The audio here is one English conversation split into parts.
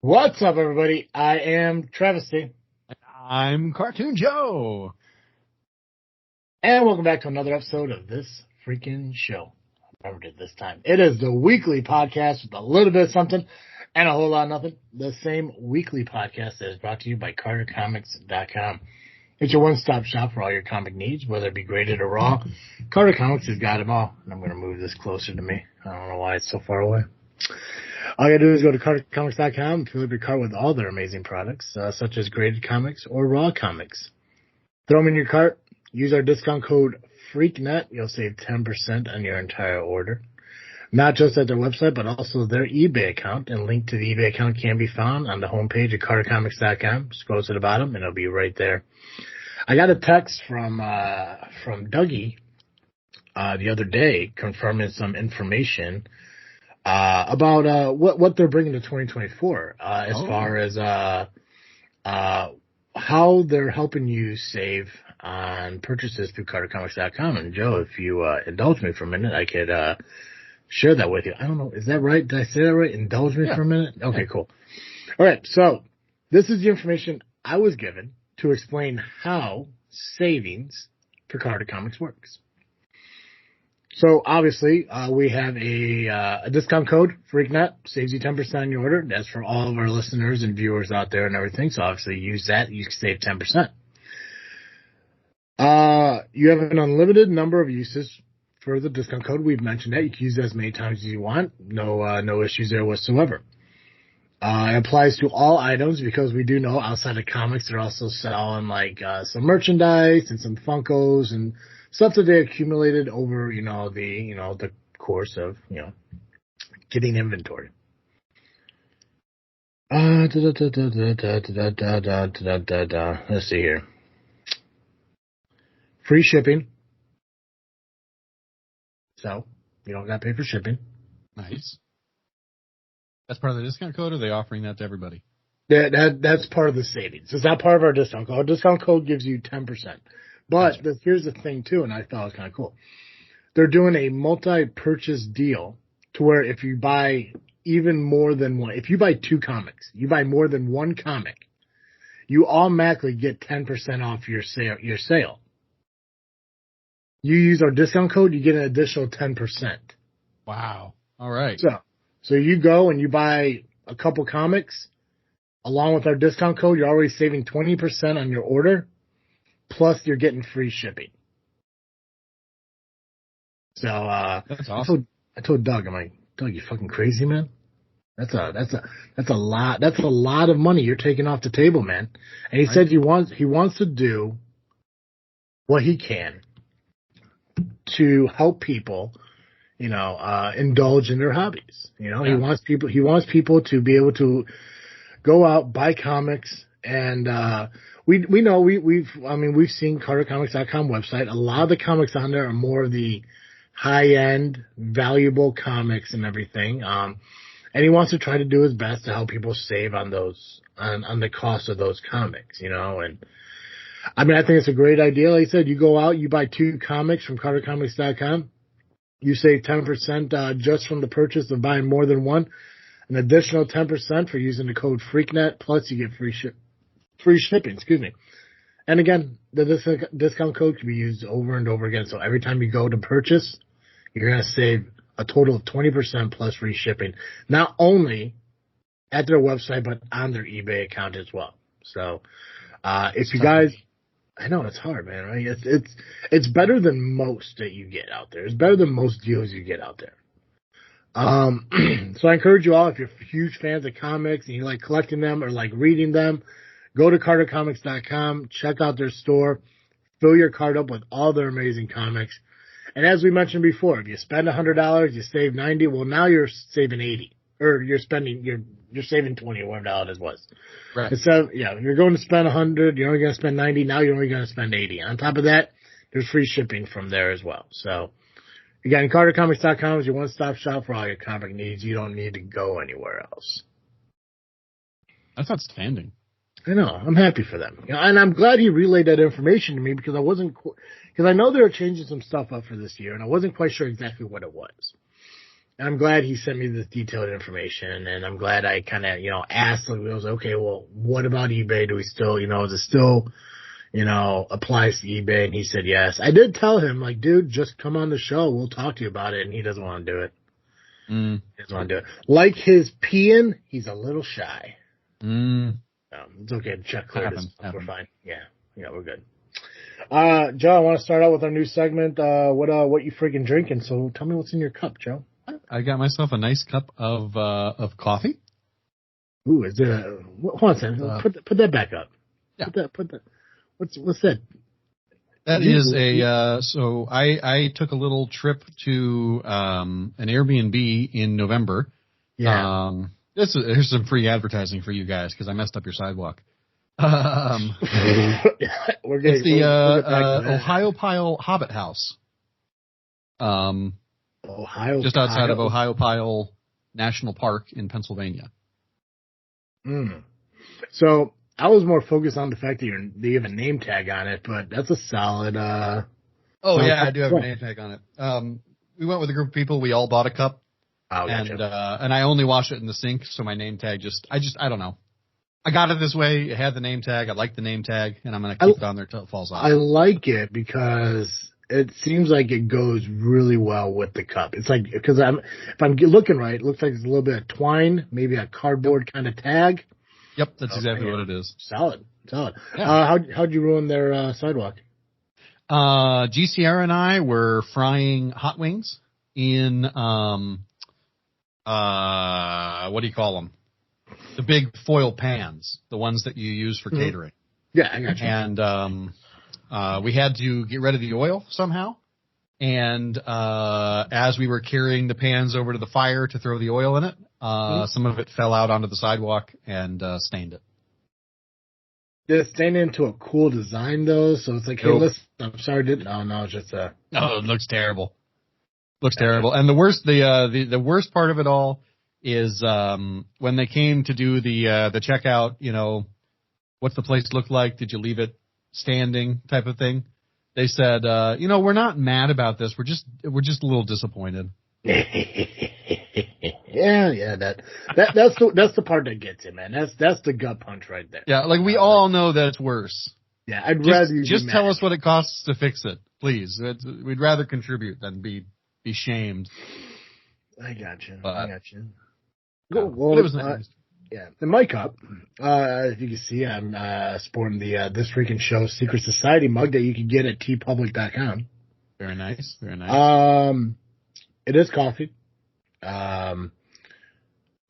What's up, everybody? I am Travesty. I'm Cartoon Joe. And welcome back to another episode of this freaking show. I remembered it this time. It is the weekly podcast with a little bit of something and a whole lot of nothing. The same weekly podcast that is brought to you by CarterComics.com. It's your one-stop shop for all your comic needs, whether it be graded or raw. Carter Comics has got them all. And I'm going to move this closer to me. I don't know why it's so far away. All you gotta do is go to CarterComics.com and fill up your cart with all their amazing products, such as graded comics or raw comics. Throw them in your cart. Use our discount code FreakNet. You'll save 10% on your entire order. Not just at their website, but also their eBay account. And link to the eBay account can be found on the homepage at CarterComics.com. Scroll to the bottom, and it'll be right there. I got a text from Dougie the other day confirming some information about what they're bringing to 2024 as far as how they're helping you save on purchases through CarterComics.com. And Joe, if you indulge me for a minute, I could share that with you. I don't know, is that right? Did I say that right? Indulge me for a minute? Okay, cool. All right, so this is the information I was given to explain how savings for Carter Comics works. So obviously, we have a discount code, FreakNet, saves you 10% on your order. That's for all of our listeners and viewers out there and everything. So obviously use that. You can save 10%. You have an unlimited number of uses for the discount code. We've mentioned that. You can use it as many times as you want. No issues there whatsoever. It applies to all items because we do know outside of comics, they're also selling like some merchandise and some Funkos and stuff that they accumulated over, the course of, getting inventory. Let's see here. Free shipping. So, you don't got to pay for shipping. Nice. That's part of the discount code, or are they offering that to everybody? That's part of the savings. It's not part of our discount code. Our discount code gives you 10%. But here's the thing, too, and I thought it was kind of cool. They're doing a multi-purchase deal to where if you buy even more than one, if you buy 2 comics, you buy more than 1 comic, you automatically get 10% off your sale. You use our discount code, you get an additional 10%. Wow. All right. So you go and you buy a couple comics, along with our discount code, you're already saving 20% on your order. Plus, you're getting free shipping. So, that's awesome. I told Doug, I'm like, Doug, you fucking crazy, man? That's a lot of money you're taking off the table, man. And he said he wants to do what he can to help people, indulge in their hobbies. He wants people to be able to go out, buy comics, and we know we've seen CarterComics.com website. A lot of the comics on there are more of the high end, valuable comics and everything. And he wants to try to do his best to help people save on those on the cost of those comics, and I think it's a great idea. Like I said, you go out, you buy 2 comics from CarterComics.com, you save 10% just from the purchase of buying more than one. An additional 10% for using the code FreakNet, plus you get free shipping, And again, the discount code can be used over and over again. So every time you go to purchase, you're going to save a total of 20% plus free shipping, not only at their website, but on their eBay account as well. So, if you guys, I know it's hard, man, right? It's better than most that you get out there. It's better than most deals you get out there. So I encourage you all, if you're huge fans of comics and you like collecting them or like reading them, go to CarterComics.com, check out their store, fill your cart up with all their amazing comics. And as we mentioned before, if you spend $100, you save $90. Well, now you're saving $80, or you're saving $20 or whatever it was. Right. So you're going to spend $100, you're only going to spend $90. Now you're only going to spend $80. On top of that, there's free shipping from there as well. So. Again, CarterComics.com is your one-stop shop for all your comic needs. You don't need to go anywhere else. That's outstanding. I know. I'm happy for them. And I'm glad he relayed that information to me because I know they were changing some stuff up for this year, and I wasn't quite sure exactly what it was. And I'm glad he sent me this detailed information, and I'm glad I kind of, asked, like, I was like, okay, well, what about eBay? Do we still, is it still, applies to eBay? And he said yes. I did tell him, like, dude, just come on the show. We'll talk to you about it. And he doesn't want to do it. He doesn't want to do it. Like his peeing, he's a little shy. It's okay to check clear this. We're fine. Yeah, we're good. Joe, I want to start out with our new segment. What you freaking drinking? So tell me what's in your cup, Joe. I got myself a nice cup of coffee. Ooh, is there? Hold on a second. Put that back up. Yeah. Put that. What's that? That is so I took a little trip to an Airbnb in November. Yeah. Here's some free advertising for you guys because I messed up your sidewalk. It's the Ohiopyle Hobbit House. Just outside of Ohiopyle National Park in Pennsylvania. So I was more focused on the fact that you have a name tag on it, but that's a solid. I do have a name tag on it. We went with a group of people. We all bought a cup. Oh, gotcha. And I only wash it in the sink, so my name tag I don't know. I got it this way. It had the name tag. I like the name tag, and I'm going to keep it on there until it falls off. I like it because it seems like it goes really well with the cup. It's like, because if I'm looking right, it looks like it's a little bit of twine, maybe a cardboard kind of tag. Yep, that's exactly what it is. Solid. Yeah. How'd you ruin their sidewalk? GCR and I were frying hot wings in what do you call them? The big foil pans, the ones that you use for catering. Yeah, I got you. And we had to get rid of the oil somehow. And as we were carrying the pans over to the fire to throw the oil in it, some of it fell out onto the sidewalk and stained it. Did it stain into a cool design though? So it's like, hey, listen, I'm sorry, no, it's just No, it looks terrible. Looks terrible. And the worst part of it all is when they came to do the checkout, what's the place look like? Did you leave it standing type of thing? They said, we're not mad about this. We're just a little disappointed. Yeah, that's the part that gets it, man. That's the gut punch right there. Yeah, like we all know that it's worse. Yeah, I'd rather you just tell us what it costs to fix it, please. We'd rather contribute than be shamed. I got you. Well, it was nice. Yeah, in my cup, if you can see, I'm sporting the This Freakin' Show Secret Society mug that you can get at tpublic.com. Very nice, very nice. It is coffee.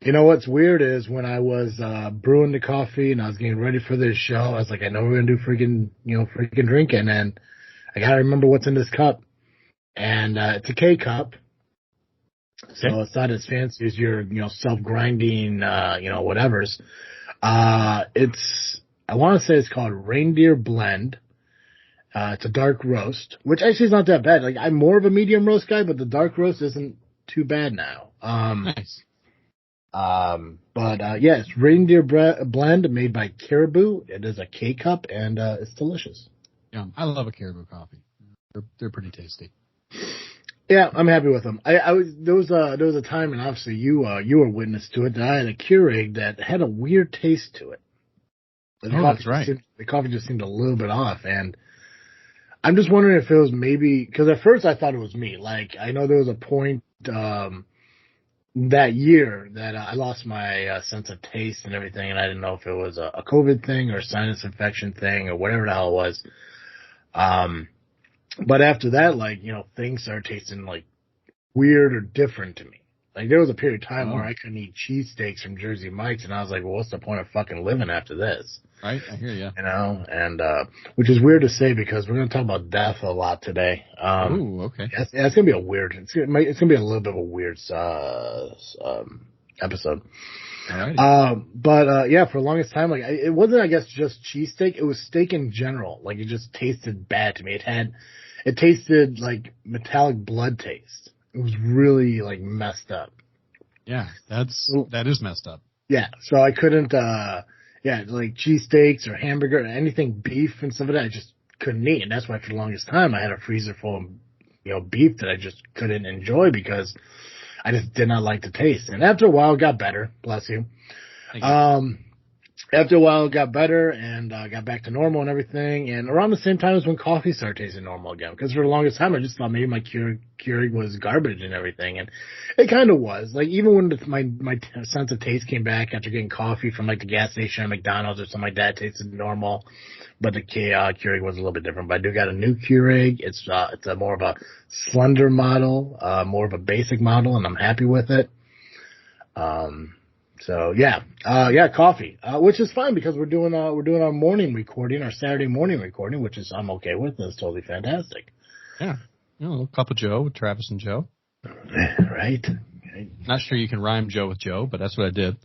What's weird is when I was brewing the coffee and I was getting ready for this show, I was like, I know we're gonna do freaking drinking, and I gotta remember what's in this cup. And it's a K cup. So it's not as fancy as your, self-grinding, whatevers. I want to say it's called Reindeer Blend. It's a dark roast, which actually is not that bad. Like, I'm more of a medium roast guy, but the dark roast isn't too bad now. Nice. It's Reindeer Blend made by Caribou. It is a K cup and, it's delicious. Yeah, I love a Caribou coffee. They're pretty tasty. Yeah, I'm happy with them. There was a time, and obviously you were witness to it, that I had a Keurig that had a weird taste to it. That's right. The coffee just seemed a little bit off, and I'm just wondering if it was maybe, because at first I thought it was me. Like, I know there was a point that year that I lost my sense of taste and everything, and I didn't know if it was a COVID thing or a sinus infection thing or whatever the hell it was. But after that, things started tasting like weird or different to me. Like, there was a period of time where I couldn't eat cheesesteaks from Jersey Mike's, and I was like, well, what's the point of fucking living after this? Right, I hear you. And which is weird to say because we're going to talk about death a lot today. Ooh, okay. Yeah, it's going to be a weird. It's going to be a little bit of a weird episode. Alrighty. For the longest time, it wasn't, I guess, just cheesesteak. It was steak in general. Like, it just tasted bad to me. It tasted like metallic blood taste. It was really messed up. Yeah, that is messed up. Yeah, so I couldn't. Like cheesesteaks or hamburger or anything beef and stuff like that, I just couldn't eat, and that's why for the longest time I had a freezer full of beef that I just couldn't enjoy because I just did not like the taste. And after a while, it got better. Bless you. Thank you. After a while, it got better and got back to normal and everything. And around the same time as when coffee started tasting normal again. Because for the longest time, I just thought maybe my Keurig was garbage and everything. And it kind of was. Like, even when my sense of taste came back after getting coffee from, like, the gas station or McDonald's or something like that, it tasted normal. But the Keurig was a little bit different. But I do got a new Keurig. It's a more of a slender model, more of a basic model, and I'm happy with it. So yeah, coffee, which is fine because we're doing our morning recording, our Saturday morning recording, which is I'm okay with. That's totally fantastic. Yeah, a little cup of Joe with Travis and Joe. Right. Not sure you can rhyme Joe with Joe, but that's what I did.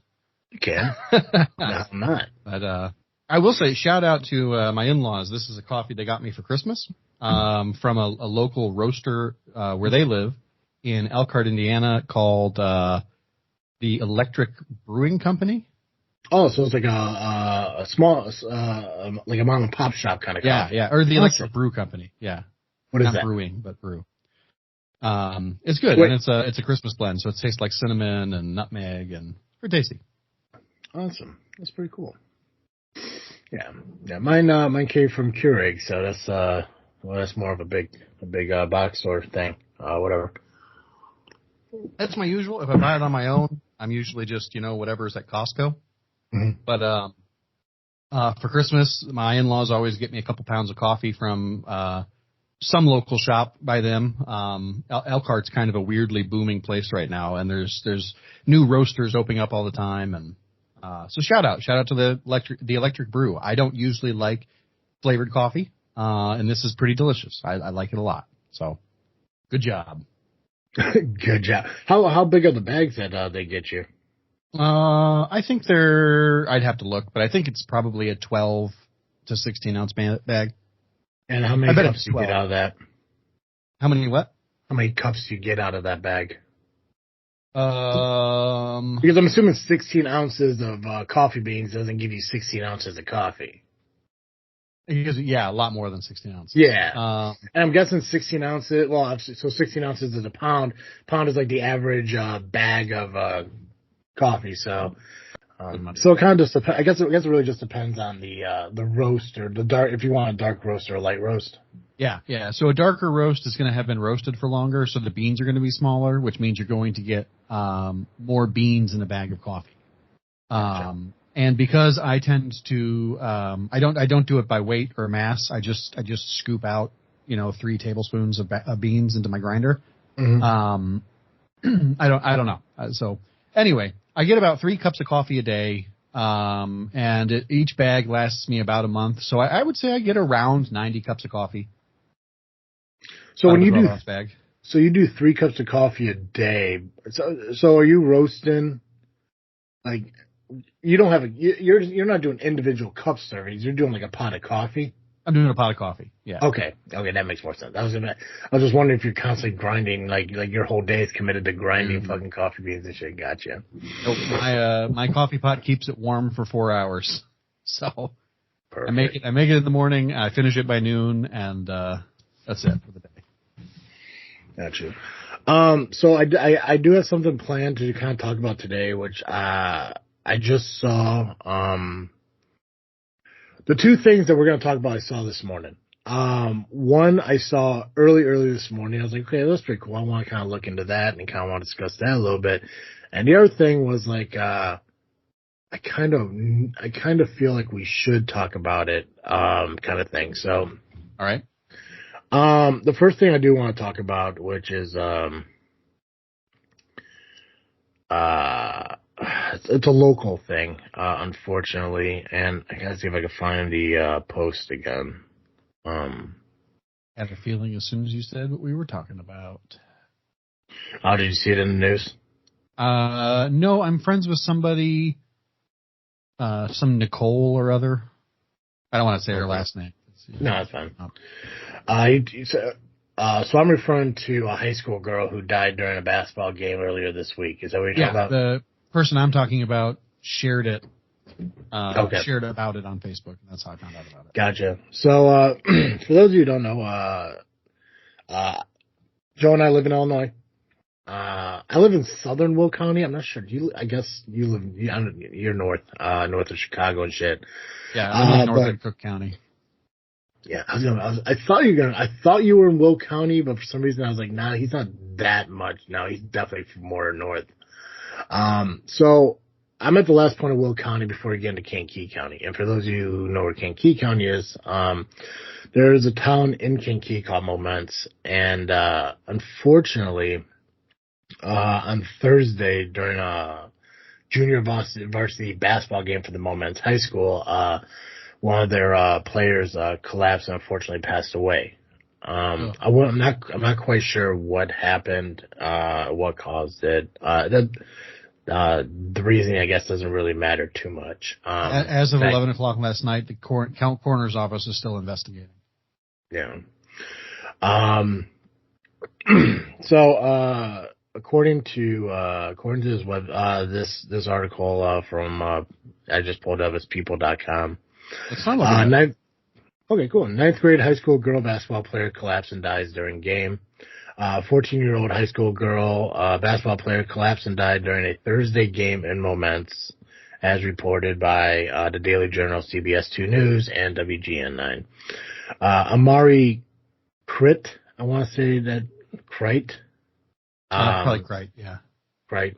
You can. No, I'm not. But I will say, shout out to my in-laws. This is a coffee they got me for Christmas from a local roaster where they live in Elkhart, Indiana, called the Electric Brewing Company. Oh, so it's like a small, like a mom and pop shop kind of coffee. Yeah, or the Electric Brew Company. Yeah. What is Not that? brewing, but brew. It's good, Wait. and it's a Christmas blend, so it tastes like cinnamon and nutmeg, and pretty tasty. Awesome. That's pretty cool. Yeah. Mine came from Keurig, so that's more of a big box store thing. Whatever. That's my usual. If I buy it on my own, I'm usually just, whatever's at Costco. Mm-hmm. But for Christmas, my in-laws always get me a couple pounds of coffee from some local shop by them. Elkhart's kind of a weirdly booming place right now, and there's new roasters opening up all the time. And so shout out to the electric brew. I don't usually like flavored coffee, and this is pretty delicious. I like it a lot. So good job. Good job. How big are the bags that they get you? I think I'd have to look, but I think it's probably a 12 to 16 ounce bag. And how many cups do you get out of that? How many what? How many cups do you get out of that bag? Because I'm assuming 16 ounces of coffee beans doesn't give you 16 ounces of coffee. Yeah, a lot more than 16 ounces. Yeah. And I'm guessing 16 ounces, so 16 ounces is a pound. Pound is like the average bag of coffee. So it kind of just depends. I guess it really just depends on the roast or the dark, if you want a dark roast or a light roast. Yeah. So a darker roast is going to have been roasted for longer, so the beans are going to be smaller, which means you're going to get more beans in a bag of coffee. Gotcha. And because I tend to, I don't do it by weight or mass. I just scoop out, 3 tablespoons of beans into my grinder. Mm-hmm. I don't know. So anyway, I get about 3 cups of coffee a day. And each bag lasts me about a month. So I would say I get around 90 cups of coffee. So when you do 3 cups of coffee a day. So are you roasting like, you don't have you're not doing individual cup servings. You're doing like a pot of coffee. I'm doing a pot of coffee. Yeah. Okay, that makes more sense. I was just wondering if you're constantly grinding, like your whole day is committed to grinding fucking coffee beans and shit. Gotcha. Nope, my coffee pot keeps it warm for 4 hours. So perfect. I make it in the morning. I finish it by noon, and that's it for the day. Gotcha. So I do have something planned to kind of talk about today, which I just saw, the 2 things that we're going to talk about I saw this morning. One I saw early this morning. I was like, okay, that's pretty cool. I want to kind of look into that and kind of want to discuss that a little bit. And the other thing was like, I kind of feel like we should talk about it, kind of thing. So, all right. The first thing I do want to talk about, which is, it's a local thing, unfortunately, and I gotta see if I can find the post again. I had a feeling as soon as you said what we were talking about. Oh, did you see it in the news? No, I'm friends with somebody, some Nicole or other. I don't want to say her last name. No, that's fine. So I'm referring to a high school girl who died during a basketball game earlier this week. Is that what you're talking about? The person I'm talking about shared it. Okay. Shared about it on Facebook, and that's how I found out about it. Gotcha. So, for those of you who don't know, Joe and I live in Illinois. I live in southern Will County. I'm not sure. I guess you're north of Chicago and shit. Yeah, I'm in northern Cook County. Yeah, I thought you were in Will County, but for some reason I was like, nah, he's not that much. No, he's definitely more north. So I'm at the last point of Will County before we get into Kankakee County. And for those of you who know where Kankakee County is, there is a town in Kankakee called Momence, and unfortunately, on Thursday during a junior varsity basketball game for the Momence High School, one of their players collapsed and unfortunately passed away. I'm not quite sure what happened, what caused it. The reasoning, I guess, doesn't really matter too much. As of 11 o'clock last night, the coroner's office is still investigating. Yeah. So, according to his web, this article from I just pulled up, it's people.com. It's not like okay, cool. 9th grade high school girl basketball player collapsed and dies during game. 14-year-old high school girl basketball player collapsed and died during a Thursday game in Momence, as reported by the Daily Journal, CBS 2 News, and WGN 9. Amari Crit, I want to say that Crite. Probably Crite, yeah. Right.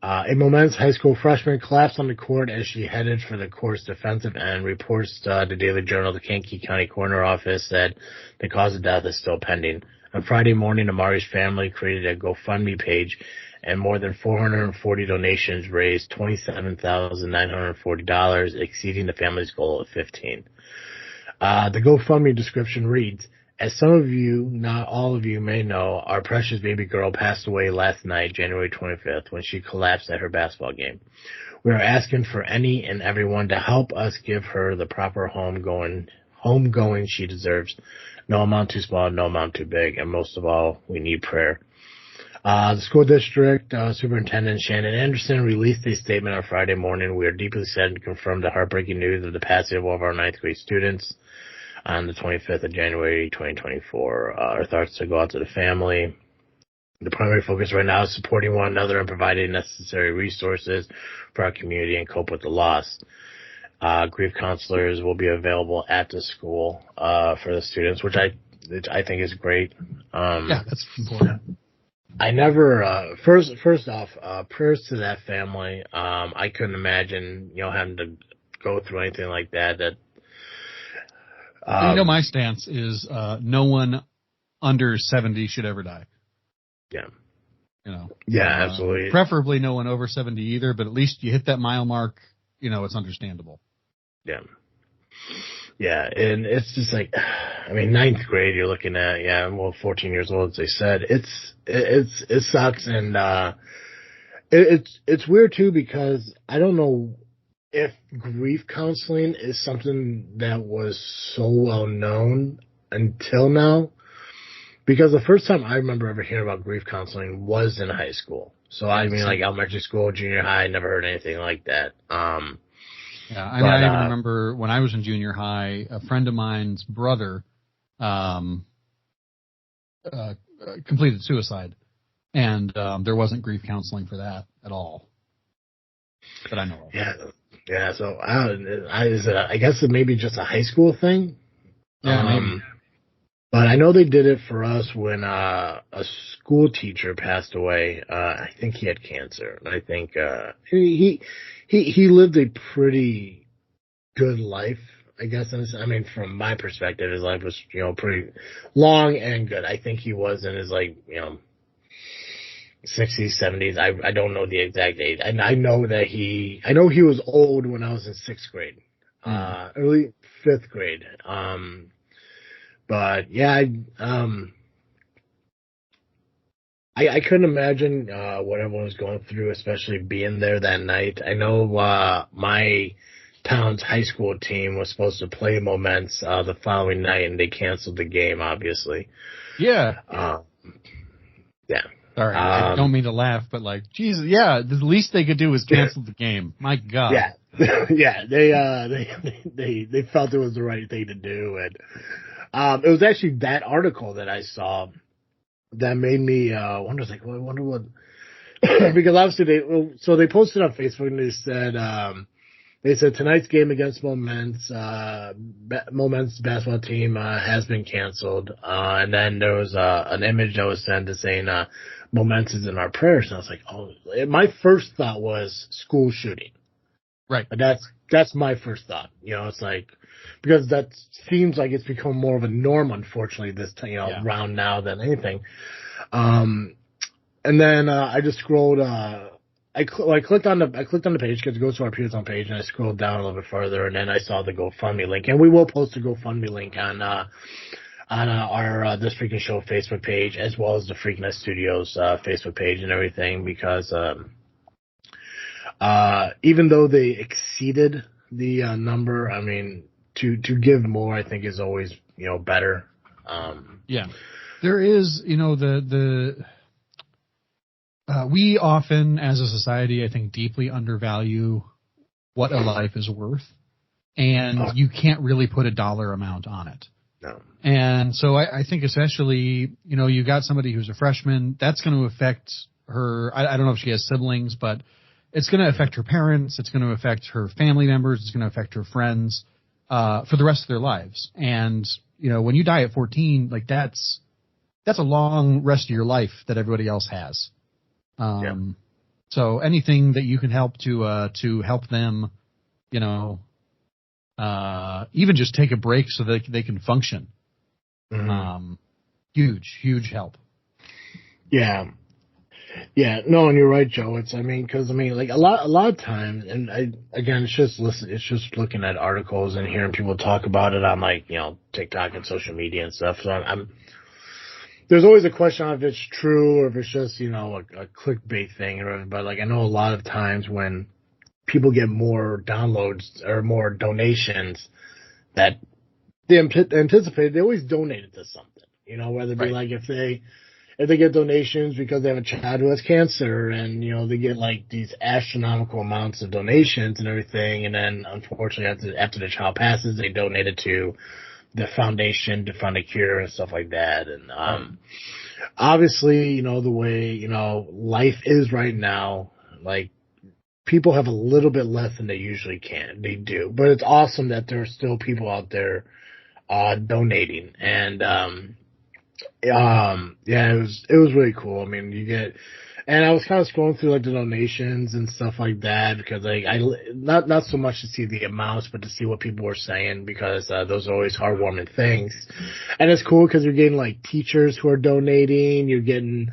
A Momence high school freshman collapsed on the court as she headed for the court's defensive end. Reports the Daily Journal, the Kankakee County Coroner Office said the cause of death is still pending. On Friday morning, Amari's family created a GoFundMe page, and more than 440 donations raised $27,940, exceeding the family's goal of $15,000. The GoFundMe description reads, "As some of you, not all of you, may know, our precious baby girl passed away last night, January 25th, when she collapsed at her basketball game. We are asking for any and everyone to help us give her the proper homegoing she deserves. No amount too small, no amount too big, and most of all, we need prayer." The school district superintendent Shannon Anderson released a statement on Friday morning. "We are deeply saddened to confirm the heartbreaking news of the passing of one of our 9th grade students on the 25th of January, 2024. Our thoughts to go out to the family. The primary focus right now is supporting one another and providing necessary resources for our community and cope with the loss. Grief counselors will be available at the school for the students," which I think is great. Yeah, that's important. I never first off, prayers to that family. I couldn't imagine having to go through anything like that. My stance is no one under 70 should ever die. Yeah. Yeah, absolutely. Preferably no one over 70 either, but at least you hit that mile mark, it's understandable. Yeah. Yeah, and it's just like, 9th grade, you're looking at, 14 years old, as they said. It sucks, and it's weird too, because I don't know if grief counseling is something that was so well known until now, because the first time I remember ever hearing about grief counseling was in high school. So like elementary school, junior high, I never heard anything like that. Yeah, I even remember when I was in junior high, a friend of mine's brother completed suicide, and there wasn't grief counseling for that at all that I know of. Yeah. So I guess it may be just a high school thing. Yeah, maybe. But I know they did it for us when a school teacher passed away. I think he had cancer, and I think he lived a pretty good life, I guess. From my perspective, his life was pretty long and good. I think he was in his 60s, 70s. I don't know the exact age. And I know he was old when I was in 6th grade, early 5th grade. But yeah, I couldn't imagine what everyone was going through, especially being there that night. I know my town's high school team was supposed to play Momence the following night, and they canceled the game, obviously. Yeah. Yeah. Sorry, I don't mean to laugh, but Jesus, yeah, the least they could do was cancel the game. My God. Yeah. Yeah, they felt it was the right thing to do, and it was actually that article that I saw that made me wonder, like, well, I wonder what, because obviously they posted on Facebook and they said tonight's game against Moment's basketball team has been canceled, and then there was an image that was sent to saying Moment is in our prayers, and I was like, oh, my first thought was school shooting. Right. But that's my first thought. It's like, because that seems like it's become more of a norm, unfortunately, this round now than anything. And then I just scrolled. I clicked on the page because it goes to our Pearson page, and I scrolled down a little bit further, and then I saw the GoFundMe link, and we will post the GoFundMe link on our This Freakin' Show Facebook page, as well as the Freakin' Studios Facebook page and everything, because even though they exceeded the number, I mean, to give more, I think is always better. Yeah, there is we often, as a society, I think, deeply undervalue what a life is worth, and you can't really put a dollar amount on it. No. And so I think especially, you got somebody who's a freshman, that's going to affect her. I don't know if she has siblings, but it's going to affect her parents. It's going to affect her family members. It's going to affect her friends for the rest of their lives. And, when you die at 14, like that's a long rest of your life that everybody else has. So anything that you can help to help them, even just take a break so that they can function. Mm-hmm. Huge help. Yeah. Yeah, no, and you're right, Joe. Like a lot of times, and it's just looking at articles and hearing people talk about it on TikTok and social media and stuff. So there's always a question of if it's true or if it's just a clickbait thing or whatever. But I know a lot of times when people get more downloads or more donations that they anticipate, they always donate it to something. Whether it be if they get donations because they have a child who has cancer and, they get these astronomical amounts of donations and everything. And then unfortunately after the child passes, they donate it to the foundation to fund a cure and stuff like that. And, obviously, the way, life is right now, people have a little bit less than they usually can. They do, but it's awesome that there are still people out there, donating. And, it was really cool. I mean, and I was kind of scrolling through the donations and stuff like that because I not so much to see the amounts, but to see what people were saying because those are always heartwarming things. And it's cool because you're getting teachers who are donating. You're getting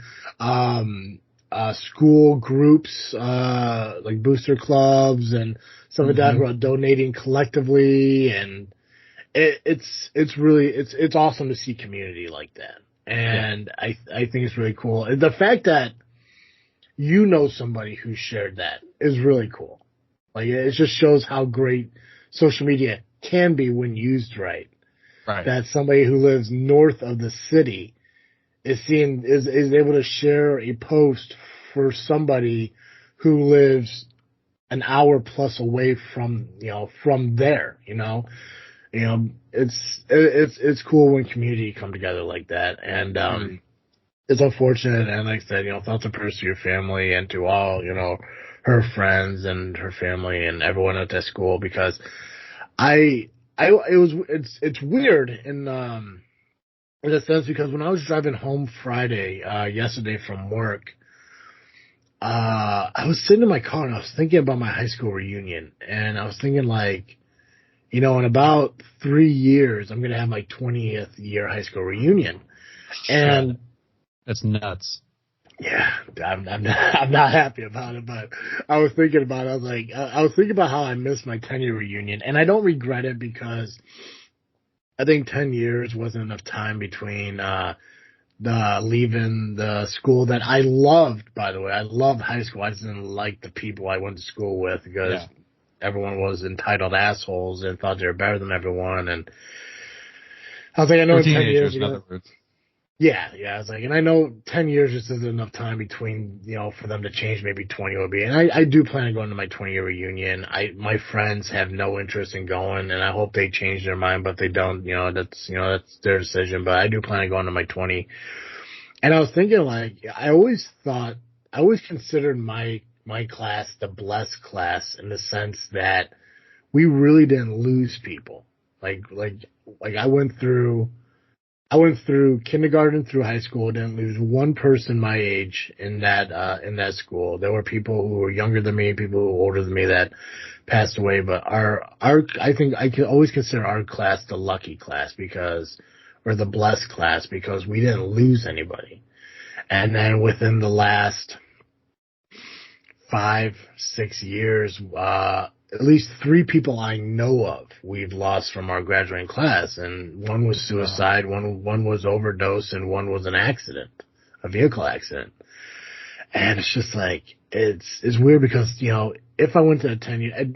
school groups like booster clubs and stuff like that who are donating collectively, and it's really awesome to see community like that. And I think it's really cool. The fact that somebody who shared that is really cool. It just shows how great social media can be when used right. Right. That somebody who lives north of the city is able to share a post for somebody who lives an hour plus away from there. It's cool when community come together like that, and it's unfortunate. And like I said, thoughts and prayers to your family and to all her friends and her family and everyone at that school, because it's weird in a sense, because when I was driving home yesterday from work, I was sitting in my car and I was thinking about my high school reunion, and I was thinking in about 3 years, I'm going to have my 20th year high school reunion. And that's nuts. Yeah, I'm not happy about it, but I was thinking about it. I was thinking about how I missed my 10-year reunion, and I don't regret it because I think 10 years wasn't enough time between leaving the school that I loved, by the way. I loved high school. I just didn't like the people I went to school with because everyone was entitled assholes and thought they were better than everyone. And I was like, I know in 10 years, in other words. Yeah. I was like, and I know 10 years just isn't enough time between, for them to change. Maybe 20 would be. And I do plan on going to my 20-year reunion. My friends have no interest in going, and I hope they change their mind. But if they don't, that's their decision. But I do plan on going to my 20 And I was thinking, like, I always considered my class the blessed class in the sense that we really didn't lose people. Like I went through kindergarten through high school, didn't lose one person my age in that school. There were people who were younger than me, people who were older than me that passed away, but I think I can always consider our class the lucky class or the blessed class because we didn't lose anybody. And then within the last 5-6 years, at least 3 people I know of we've lost from our graduating class, and one was suicide, one was overdose, and one was an accident, a vehicle accident. And it's just like it's weird because if I went to a 10-year,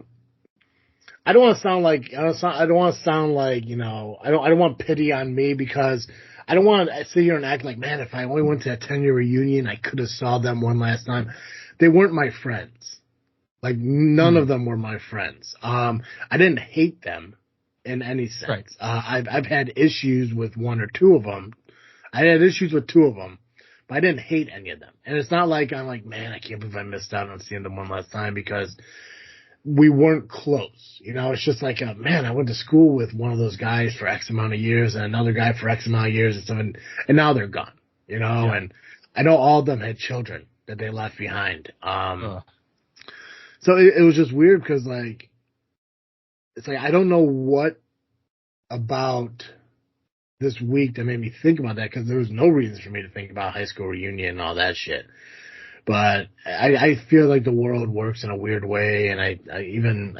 I don't want to sound like I don't want to sound like I don't want pity on me because I don't want to sit here and act like, man, if I only went to a 10-year reunion, I could have saw them one last time. They weren't my friends. Like, none of them were my friends. I didn't hate them in any sense. Right. I've had issues with 1 or 2 of them. I had issues with 2 of them, but I didn't hate any of them. And it's not like I'm like, man, I can't believe I missed out on seeing them one last time because we weren't close. It's just like, man, I went to school with one of those guys for X amount of years and another guy for X amount of years and stuff, and now they're gone, Yeah. And I know all of them had children that they left behind. So it was just weird because, like, it's like I don't know what about this week that made me think about that because there was no reason for me to think about high school reunion and all that shit. But I feel like the world works in a weird way, and I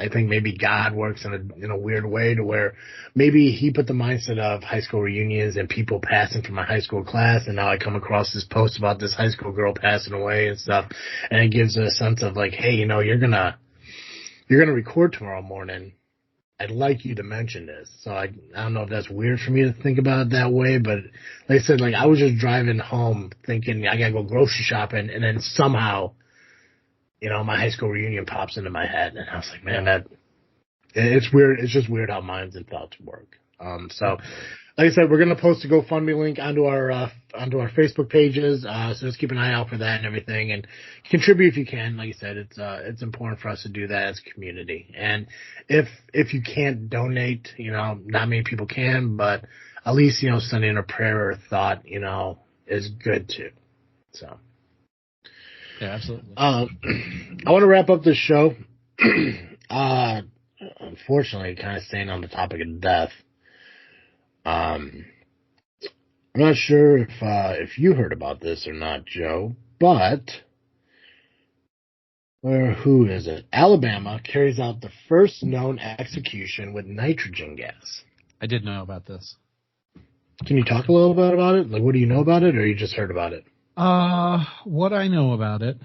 think maybe God works in a weird way to where maybe he put the mindset of high school reunions and people passing from my high school class, and now I come across this post about this high school girl passing away and stuff, and it gives a sense of like, hey, you're gonna record tomorrow morning. I'd like you to mention this. So I don't know if that's weird for me to think about it that way, but like I said, like I was just driving home thinking I gotta go grocery shopping, and then somehow, my high school reunion pops into my head, and I was like, man, it's weird. It's just weird how minds and thoughts work. So like I said, we're gonna post a GoFundMe link onto our Facebook pages. So just keep an eye out for that and everything, and contribute if you can. Like I said, it's important for us to do that as a community. And if you can't donate, not many people can, but at least sending a prayer or thought, is good too. So yeah, absolutely. I want to wrap up this show. Unfortunately, kind of staying on the topic of death. I'm not sure if you heard about this or not, Joe, but who is it? Alabama carries out the first known execution with nitrogen gas. I did know about this. Can you talk a little bit about it? Like, what do you know about it, or you just heard about it? What I know about it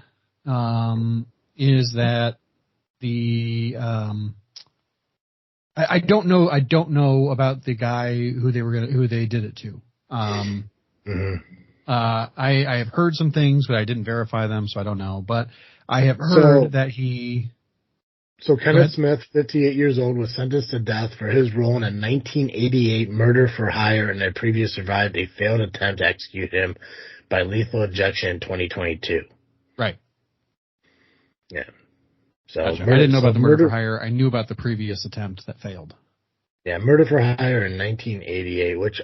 is that I don't know about the guy who they did it to. I have heard some things, but I didn't verify them, so I don't know. But I have heard that he. So Kenneth Smith, 58 years old, was sentenced to death for his role in a 1988 murder for hire and had previously survived a failed attempt to execute him by lethal injection in 2022. Right. Yeah. So gotcha. I didn't know about the murder for hire. I knew about the previous attempt that failed. Yeah, murder for hire in 1988, which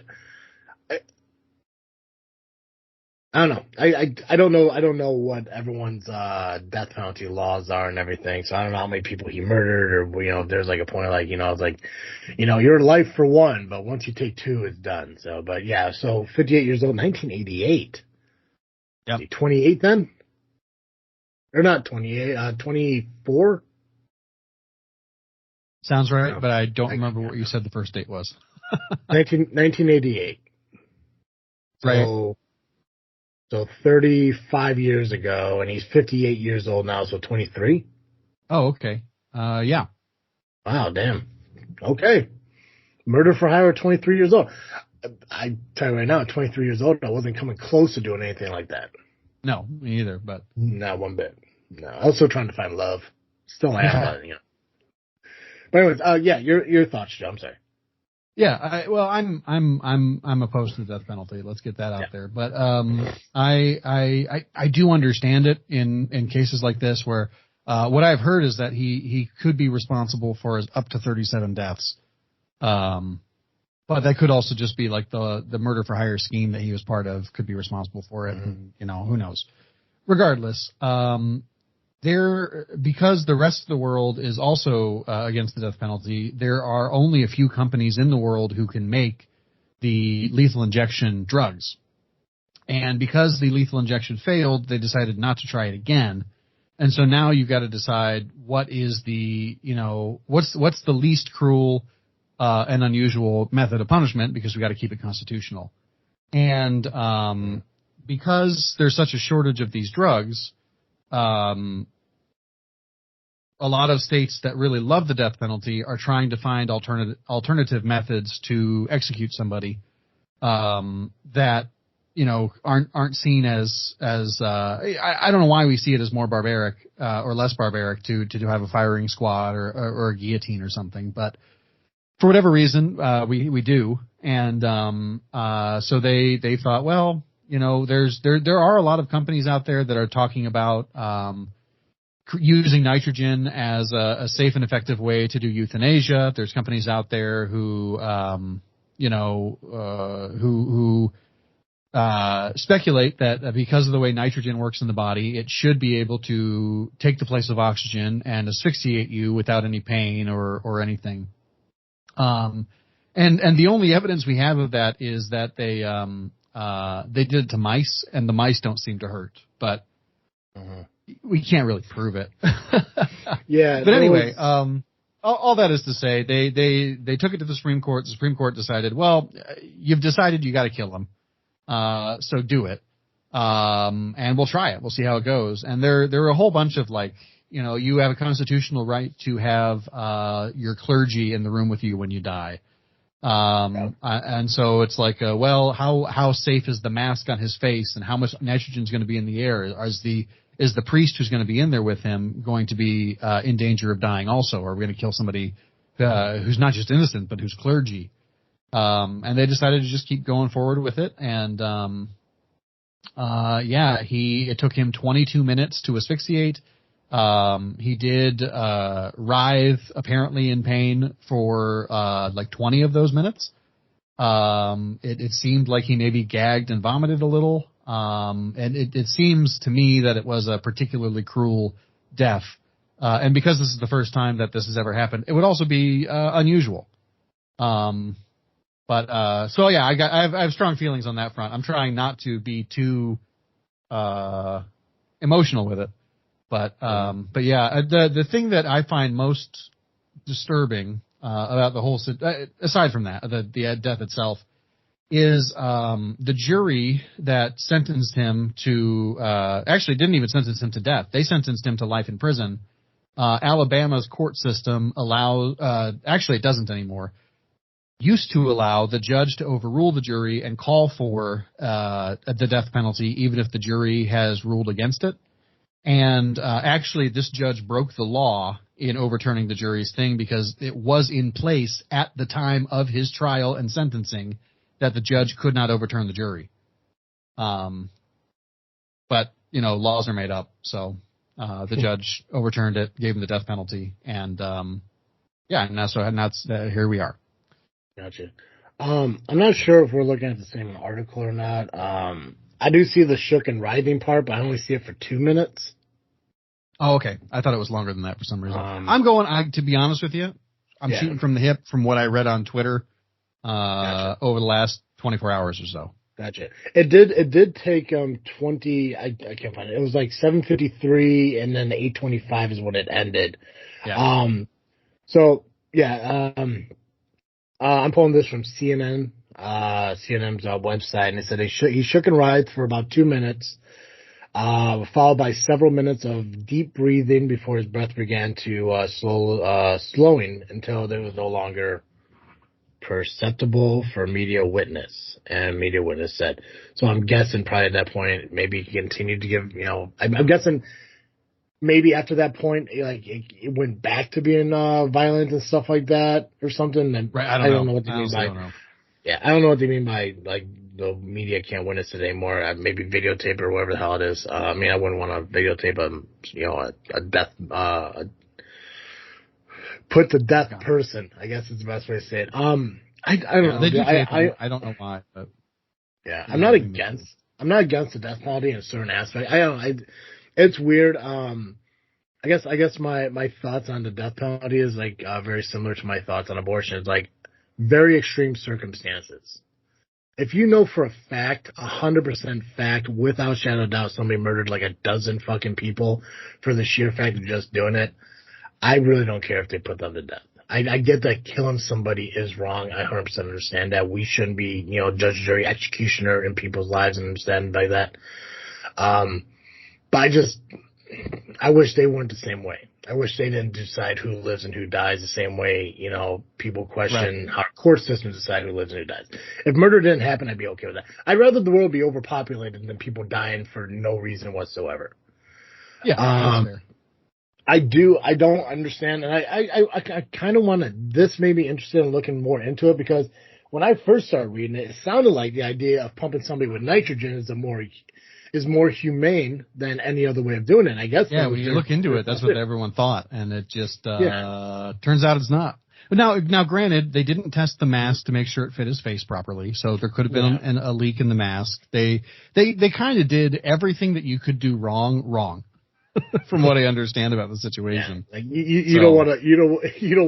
I don't know. I don't know. I don't know what everyone's death penalty laws are and everything. So I don't know how many people he murdered, or if there's like a point like it's like you're life for one, but once you take 2, it's done. So, but yeah, so 58 years old, 1988. Yeah, 28 then. Or not 28, 24? Sounds right, but I don't remember what you said the first date was. 1988. Right. So 35 years ago, and he's 58 years old now, so 23? Oh, okay. Yeah. Wow, damn. Okay. Murder for hire at 23 years old. I tell you right now, at 23 years old, I wasn't coming close to doing anything like that. No, me either, but. Not one bit. No, I was still trying to find love. Still am, but But anyways, yeah, your thoughts, Joe. I'm sorry. Yeah, I'm opposed to the death penalty. Let's get that out there. But I do understand it in cases like this where what I've heard is that he could be responsible for up to 37 deaths. But that could also just be like the murder for hire scheme that he was part of could be responsible for it. And, who knows? Regardless, because the rest of the world is also against the death penalty, there are only a few companies in the world who can make the lethal injection drugs. And because the lethal injection failed, they decided not to try it again. And so now you've got to decide what is what's the least cruel and unusual method of punishment, because we got to keep it constitutional. And because there's such a shortage of these drugs, a lot of states that really love the death penalty are trying to find alternative methods to execute somebody that aren't seen as I don't know why we see it as more barbaric or less barbaric to have a firing squad or a guillotine or something, but for whatever reason we do, and so they thought, well, there are a lot of companies out there that are talking about using nitrogen as a safe and effective way to do euthanasia. There's companies out there who speculate that because of the way nitrogen works in the body, it should be able to take the place of oxygen and asphyxiate you without any pain or anything. And the only evidence we have of that is that they did it to mice, and the mice don't seem to hurt, but we can't really prove it. Yeah. But anyway, all that is to say, they took it to the Supreme Court. The Supreme Court decided, well, you've decided you got to kill him. So do it. And we'll try it. We'll see how it goes. And there are a whole bunch of you have a constitutional right to have, your clergy in the room with you when you die. And so it's like, well, how safe is the mask on his face, and how much nitrogen is going to be in the air? Is the priest who's going to be in there with him going to be in danger of dying also? Or are we going to kill somebody who's not just innocent, but who's clergy? And they decided to just keep going forward with it. And it took him 22 minutes to asphyxiate. He did writhe apparently in pain for 20 of those minutes. It seemed like he maybe gagged and vomited a little. And it seems to me that it was a particularly cruel death. And because this is the first time that this has ever happened, it would also be unusual. I have strong feelings on that front. I'm trying not to be too emotional with it. But yeah, the thing that I find most disturbing about the whole, aside from that, the death itself, is the jury that sentenced him to actually didn't even sentence him to death. They sentenced him to life in prison. Alabama's court system actually it doesn't anymore. Used to allow the judge to overrule the jury and call for the death penalty, even if the jury has ruled against it. And actually, this judge broke the law in overturning the jury's thing, because it was in place at the time of his trial and sentencing that the judge could not overturn the jury. But laws are made up, so the judge overturned it, gave him the death penalty, and here we are. Gotcha. I'm not sure if we're looking at the same article or not. I do see the shook and writhing part, but I only see it for 2 minutes. Oh, okay. I thought it was longer than that for some reason. To be honest with you, I'm shooting from the hip from what I read on Twitter over the last 24 hours or so. Gotcha. It did take 20. I can't find it. It was like 7:53, and then 8:25 is when it ended. Yeah. I'm pulling this from CNN, CNN's website, and it said he shook and writhed for about 2 minutes, followed by several minutes of deep breathing before his breath began to slowing until there was no longer perceptible for media witness. And media witness said, so I'm guessing probably at that point maybe he continued to give, I'm guessing maybe after that point, like it went back to being violent and stuff like that or something. And Right. I don't know what they mean by. Don't know. Yeah, I don't know what they mean by like the media can't witness it anymore. Maybe videotape or whatever the hell it is. I mean, I wouldn't want to videotape a death, put to death person. I guess is the best way to say it. I don't know. They do I don't know why, but yeah, I'm not against the death penalty in a certain aspect. It's weird. I guess my thoughts on the death penalty is like very similar to my thoughts on abortion. It's like very extreme circumstances. If you know for a fact, 100% fact, without shadow of doubt, somebody murdered like a dozen fucking people for the sheer fact of just doing it, I really don't care if they put them to death. I get that killing somebody is wrong. I 100% understand that. We shouldn't be, judge, jury, executioner in people's lives and understand like that. But I wish they weren't the same way. I wish they didn't decide who lives and who dies the same way, people question how court systems decide who lives and who dies. If murder didn't happen, I'd be okay with that. I'd rather the world be overpopulated than people dying for no reason whatsoever. Yeah, that's fair. I don't understand, and I kind of want to, this made me interested in looking more into it, because when I first started reading it, it sounded like the idea of pumping somebody with nitrogen is more humane than any other way of doing it. I guess. Yeah, when you look into it, that's what everyone thought, and it just turns out it's not. But now, granted, they didn't test the mask to make sure it fit his face properly, so there could have been a leak in the mask. They kind of did everything that you could do wrong. From what I understand about the situation, like you don't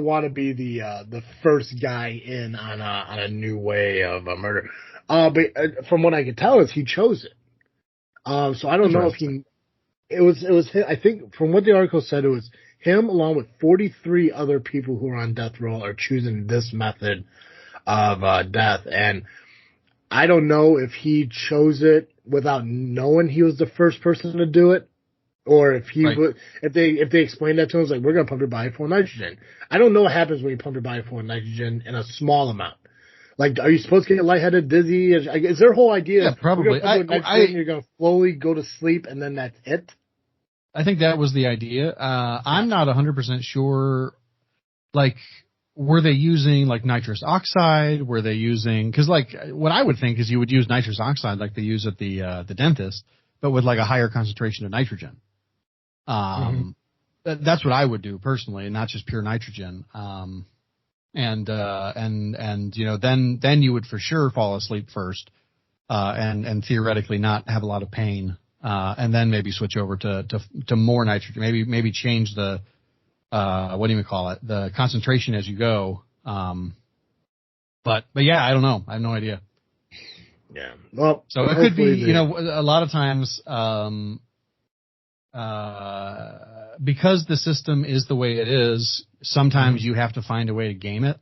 want to be the first guy in on a new way of a murder. But from what I can tell is he chose it. So I don't know if it was him, I think from what the article said, it was him along with 43 other people who are on death row are choosing this method of death, and I don't know if he chose it without knowing he was the first person to do it. Or if if they explained that to him, it's like, we're going to pump your body full of nitrogen. I don't know what happens when you pump your body full of nitrogen in a small amount. Like, are you supposed to get lightheaded, dizzy? Is their whole idea? Yeah, probably. You're going to slowly go to sleep and then that's it? I think that was the idea. I'm not 100% sure. Like, were they using like nitrous oxide? Were they using, cause like what I would think is you would use nitrous oxide like they use at the dentist, but with like a higher concentration of nitrogen. That's what I would do personally, and not just pure nitrogen. Then you would for sure fall asleep first, and theoretically not have a lot of pain, and then maybe switch over to more nitrogen. Maybe change the, what do you call it? The concentration as you go. But yeah, I don't know. I have no idea. Yeah. Well, so it could be, a lot of times, because the system is the way it is, sometimes you have to find a way to game it.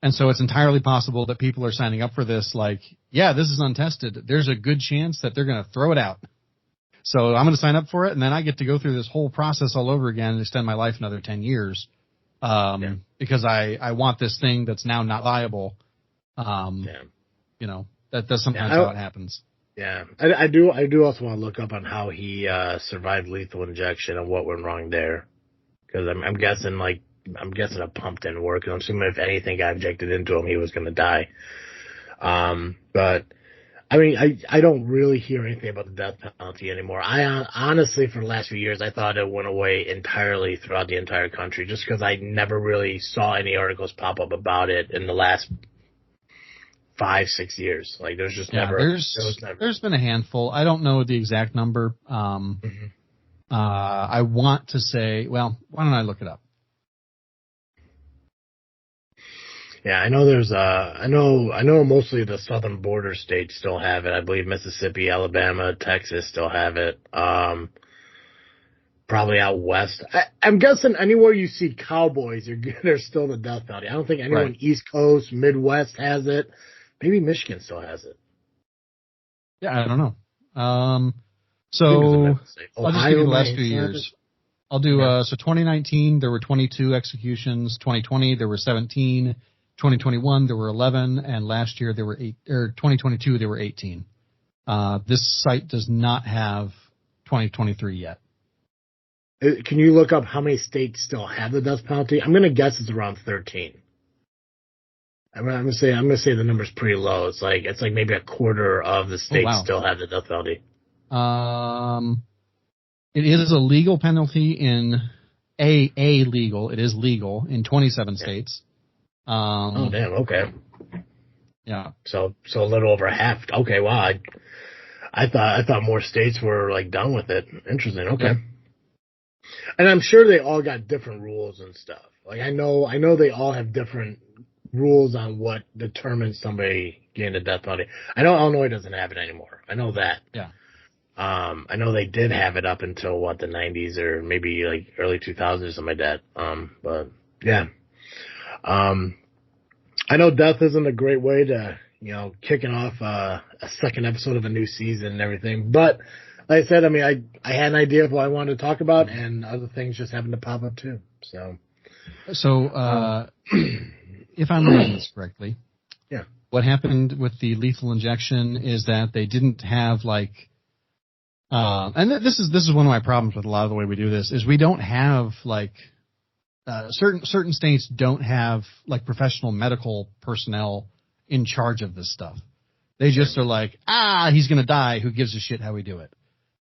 And so it's entirely possible that people are signing up for this like, yeah, this is untested. There's a good chance that they're going to throw it out. So I'm going to sign up for it, and then I get to go through this whole process all over again and extend my life another 10 years because I want this thing that's now not viable. That's sometimes how it happens. Yeah, I do also want to look up on how he survived lethal injection and what went wrong there, because I'm guessing a pump didn't work. I'm assuming if anything got injected into him, he was going to die. But I mean, I don't really hear anything about the death penalty anymore. I honestly, for the last few years, I thought it went away entirely throughout the entire country, just because I never really saw any articles pop up about it in the last 5-6 years. Like there's just never. There's been a handful. I don't know the exact number. I want to say, well, why don't I look it up? Yeah, I know there's I know mostly the southern border states still have it. I believe Mississippi, Alabama, Texas still have it. Probably out west. I'm guessing anywhere you see cowboys, there's still the death penalty. I don't think anyone East Coast, Midwest has it. Maybe Michigan still has it. Yeah, I don't know. So I'll just give you the last few years. I'll do, so 2019, there were 22 executions. 2020, there were 17. 2021, there were 11. And last year, there were 2022, there were 18. This site does not have 2023 yet. Can you look up how many states still have the death penalty? I'm gonna guess it's around 13. I'm gonna say the number's pretty low. It's like maybe a quarter of the states still have the death penalty. It is a legal penalty in legal. It is legal in 27 states. Oh damn! Okay. Yeah. So a little over half. Okay. Wow. I thought more states were like done with it. Interesting. Okay. Yeah. And I'm sure they all got different rules and stuff. Like I know they all have different rules on what determines somebody getting the death penalty. I know Illinois doesn't have it anymore. I know that. Yeah. I know they did have it up until the 90s or maybe like early 2000s or something like that. But yeah. I know death isn't a great way to, kicking off a second episode of a new season and everything. But like I said, I mean, I had an idea of what I wanted to talk about, and other things just happened to pop up too. So if I'm reading this correctly, yeah, what happened with the lethal injection is that they didn't have and this is one of my problems with a lot of the way we do this is we don't have certain states don't have professional medical personnel in charge of this stuff. They just are like, he's going to die. Who gives a shit how we do it?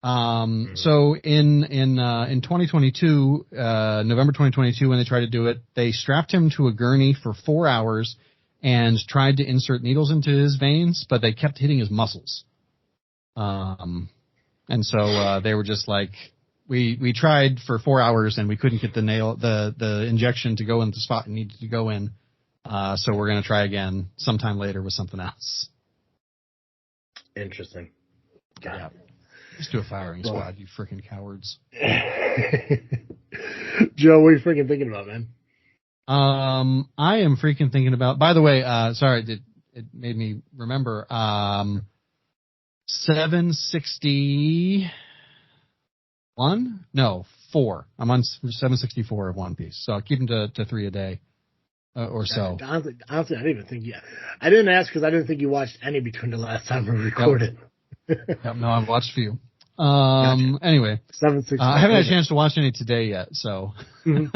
So in 2022, November 2022, when they tried to do it, they strapped him to a gurney for 4 hours and tried to insert needles into his veins, but they kept hitting his muscles. And so, they were just like, we tried for 4 hours and we couldn't get the injection to go in the spot it needed to go in. So we're going to try again sometime later with something else. Interesting. God. Yeah. Just do a firing squad, you freaking cowards. Joe, what are you freaking thinking about, man? I am freaking thinking about, by the way, sorry, it made me remember, 761? No, 4. I'm on 764 of One Piece. So I'll keep them to 3 a day or so. Honestly, I didn't even think I didn't ask because I didn't think you watched any between the last time we recorded. Yep, no, I've watched a few. Gotcha. Anyway, 764. I haven't had a chance to watch any today yet, so. That's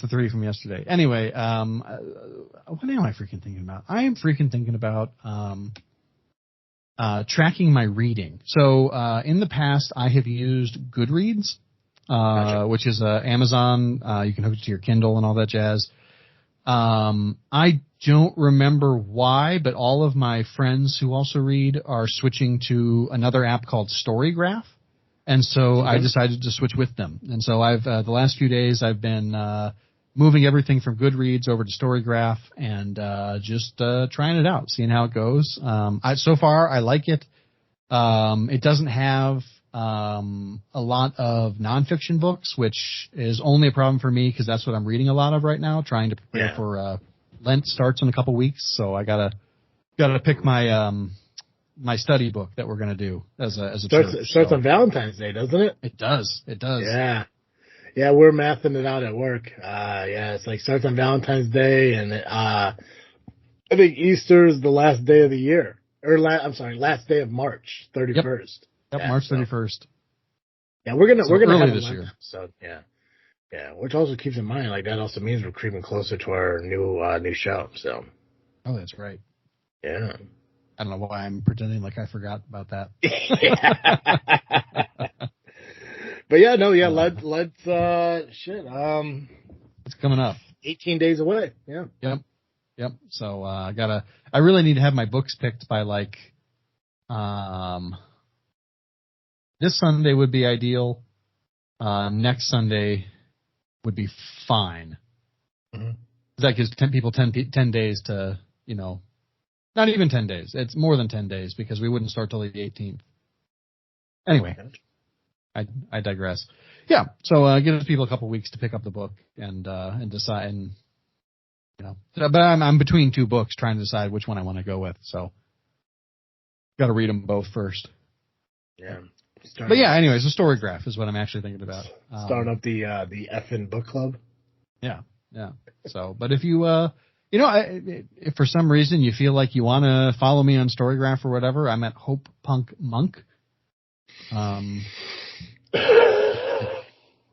the 3 from yesterday. Anyway, what am I freaking thinking about? I am freaking thinking about tracking my reading. So in the past, I have used Goodreads, gotcha. Which is Amazon. You can hook it to your Kindle and all that jazz. I don't remember why, but all of my friends who also read are switching to another app called Storygraph. And so I decided to switch with them. And so I've, the last few days I've been, moving everything from Goodreads over to Storygraph and, just, trying it out, seeing how it goes. So far I like it. It doesn't have, a lot of nonfiction books, which is only a problem for me because that's what I'm reading a lot of right now, trying to prepare for, Lent starts in a couple weeks. So I gotta pick my, my study book that we're going to do as a starts on Valentine's Day, doesn't it? It does. Yeah. Yeah, we're mathing it out at work. It's starts on Valentine's Day, and I think Easter is the last day of the year, or last day of March 31st. Yep, March 31st. Yeah, we're gonna have this year. So yeah, which also keeps in mind that also means we're creeping closer to our new show. So. Oh, that's right. Yeah. I don't know why I'm pretending like I forgot about that. But let's it's coming up. 18 days away. Yeah. Yep. So, I really need to have my books picked by this Sunday would be ideal. Next Sunday would be fine. Mm-hmm. That gives 10 days to, not even 10 days. It's more than 10 days because we wouldn't start till the 18th. Anyway, I digress. Yeah, so give people a couple weeks to pick up the book and decide. And but I'm between 2 books trying to decide which one I want to go with. So got to read them both first. Yeah. But yeah, anyways, the Storygraph is what I'm actually thinking about. Start up the effing book club. Yeah. So, but if you if for some reason you feel like you want to follow me on Storygraph or whatever, I'm at Hope Punk Monk.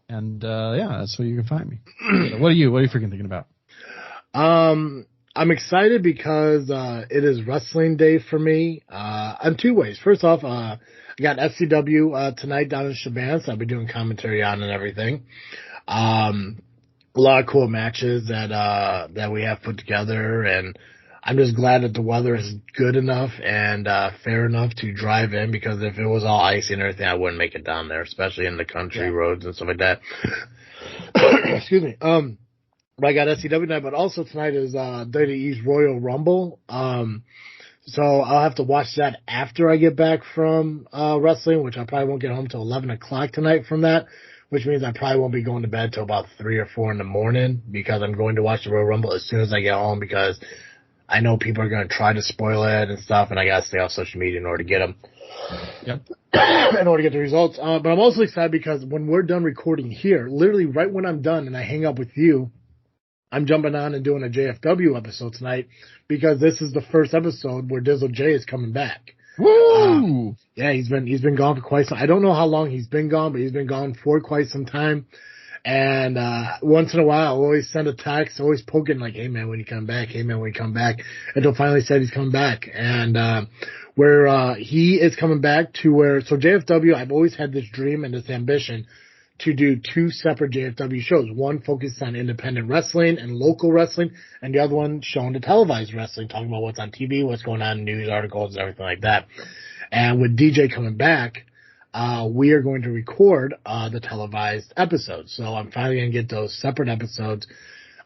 And yeah, that's where you can find me. So what are you freaking thinking about? I'm excited because it is wrestling day for me in two ways. First off, I got SCW tonight down in Shaban, so I'll be doing commentary on and everything. A lot of cool matches that we have put together, and I'm just glad that the weather is good enough and fair enough to drive in, because if it was all icy and everything, I wouldn't make it down there, especially in the country roads and stuff like that. Excuse me. But I got SCW tonight, but also tonight is WWE's Royal Rumble. So I'll have to watch that after I get back from wrestling, which I probably won't get home till 11 o'clock tonight from that, which means I probably won't be going to bed till about 3 or 4 in the morning, because I'm going to watch the Royal Rumble as soon as I get home, because I know people are going to try to spoil it and stuff, and I got to stay off social media in order to get them. Yep. In order to get the results. But I'm also excited because when we're done recording here, literally right when I'm done and I hang up with you, I'm jumping on and doing a JFW episode tonight, because this is the first episode where Dizzle J is coming back. Woo! Yeah, he's been gone for quite some. I don't know how long he's been gone, but he's been gone for quite some time. And once in a while, I'll always send a text, always poking like, "Hey man, when you come back? Hey man, when you come back?" Until finally said he's coming back, and where he is coming back to where. So JFW, I've always had this dream and this ambition to do 2 separate JFW shows. One focused on independent wrestling and local wrestling, and the other one showing the televised wrestling, talking about what's on TV, what's going on in news articles, and everything like that. And with DJ coming back, we are going to record the televised episodes. So I'm finally going to get those separate episodes.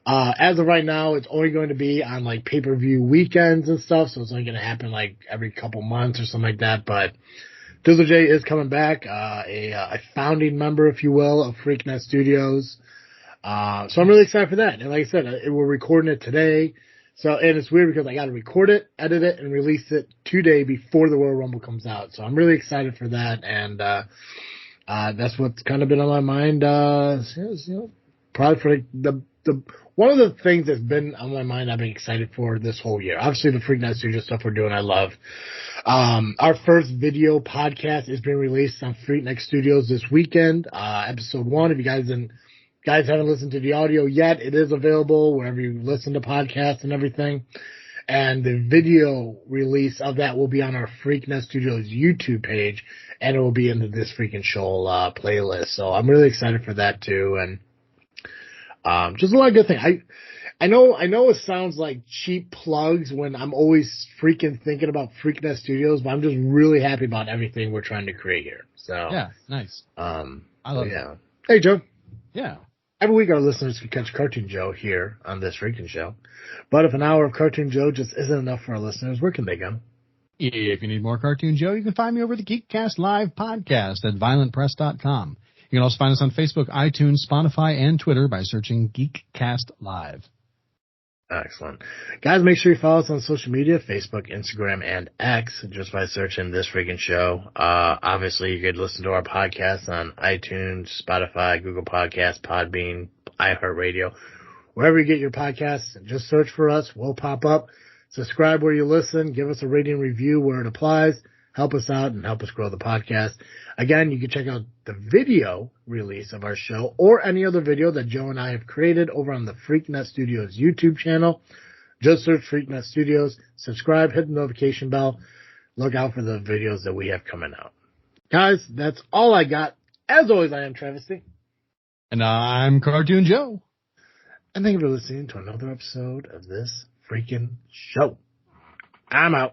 As of right now, it's only going to be on like pay-per-view weekends and stuff, so it's only going to happen like every couple months or something like that. But Dizzle J is coming back, a founding member, if you will, of Freaknet Studios. So I'm really excited for that. And like I said, we're recording it today. So, and it's weird because I got to record it, edit it, and release it today before the Royal Rumble comes out. So I'm really excited for that. And, that's what's kind of been on my mind, probably for the one of the things that's been on my mind I've been excited for this whole year. Obviously the Freaknet Studio stuff we're doing, I love. Our first video podcast is being released on Freaknet Studios this weekend, episode 1. If you guys haven't listened to the audio yet, it is available wherever you listen to podcasts and everything. And the video release of that will be on our Freaknet Studios YouTube page, and it will be in the This Freakin' Show playlist. So I'm really excited for that too. And just a lot of good things. I know it sounds like cheap plugs when I'm always freaking thinking about Freaknet Studios, but I'm just really happy about everything we're trying to create here. So yeah, nice. I love it. Hey Joe. Yeah. Every week our listeners can catch Cartoon Joe here on This Freakin' Show. But if an hour of Cartoon Joe just isn't enough for our listeners, where can they go? If you need more Cartoon Joe, you can find me over at the Geekcast Live podcast at violentpress.com. You can also find us on Facebook, iTunes, Spotify, and Twitter by searching Geekcast Live. Excellent. Guys, make sure you follow us on social media, Facebook, Instagram, and X, just by searching This Freakin' Show. Obviously, you could listen to our podcast on iTunes, Spotify, Google Podcasts, Podbean, iHeartRadio. Wherever you get your podcasts, just search for us. We'll pop up. Subscribe where you listen. Give us a rating review where it applies. Help us out and help us grow the podcast. Again, you can check out the video release of our show or any other video that Joe and I have created over on the Freaknet Studios YouTube channel. Just search Freaknet Studios, subscribe, hit the notification bell. Look out for the videos that we have coming out. Guys, that's all I got. As always, I am Travesty. And I'm Cartoon Joe. And thank you for listening to another episode of This Freakin' Show. I'm out.